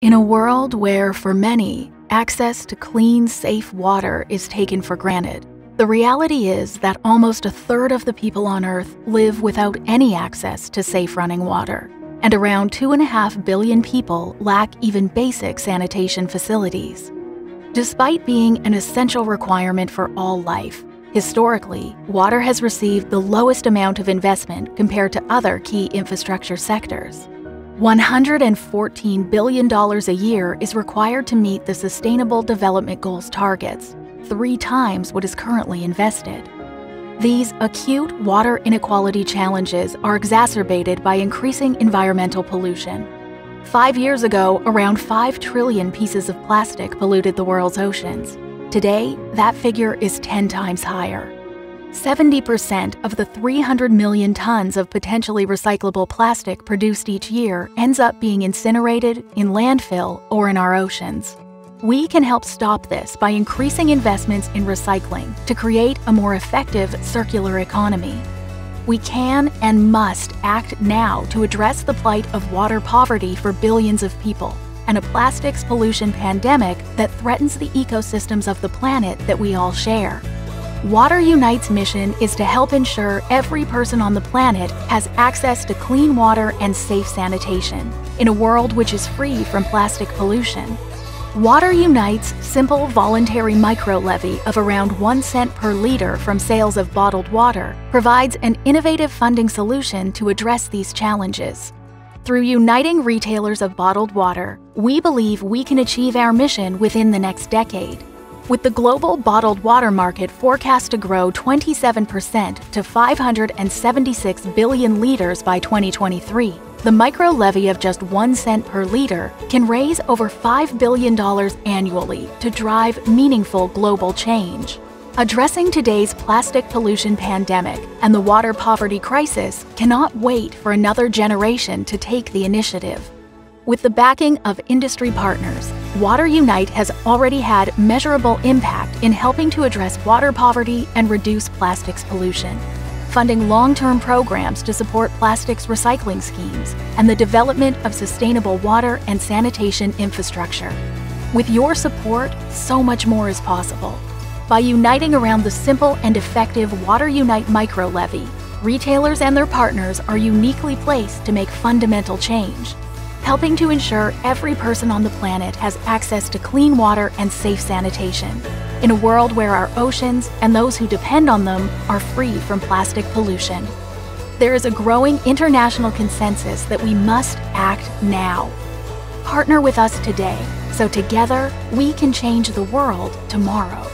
In a world where, for many, access to clean, safe water is taken for granted, the reality is that almost a third of the people on Earth live without any access to safe running water, and around 2.5 billion people lack even basic sanitation facilities. Despite being an essential requirement for all life, historically, water has received the lowest amount of investment compared to other key infrastructure sectors. $114 billion a year is required to meet the Sustainable Development Goals targets, 3 times what is currently invested. These acute water inequality challenges are exacerbated by increasing environmental pollution. 5 years ago, around 5 trillion pieces of plastic polluted the world's oceans. Today, that figure is 10 times higher. 70% of the 300 million tons of potentially recyclable plastic produced each year ends up being incinerated, in landfill, or in our oceans. We can help stop this by increasing investments in recycling to create a more effective circular economy. We can and must act now to address the plight of water poverty for billions of people and a plastics pollution pandemic that threatens the ecosystems of the planet that we all share. Water Unite's mission is to help ensure every person on the planet has access to clean water and safe sanitation in a world which is free from plastic pollution. Water Unite's simple voluntary micro-levy of around 1 cent per liter from sales of bottled water provides an innovative funding solution to address these challenges. Through uniting retailers of bottled water, we believe we can achieve our mission within the next decade. With the global bottled water market forecast to grow 27% to 576 billion liters by 2023, the micro-levy of just 1 cent per liter can raise over $5 billion annually to drive meaningful global change. Addressing today's plastic pollution pandemic and the water poverty crisis cannot wait for another generation to take the initiative. With the backing of industry partners, Water Unite has already had measurable impact in helping to address water poverty and reduce plastics pollution, funding long-term programs to support plastics recycling schemes and the development of sustainable water and sanitation infrastructure. With your support, so much more is possible. By uniting around the simple and effective Water Unite micro-levy, retailers and their partners are uniquely placed to make fundamental change, helping to ensure every person on the planet has access to clean water and safe sanitation, in a world where our oceans and those who depend on them are free from plastic pollution. There is a growing international consensus that we must act now. Partner with us today, so together we can change the world tomorrow.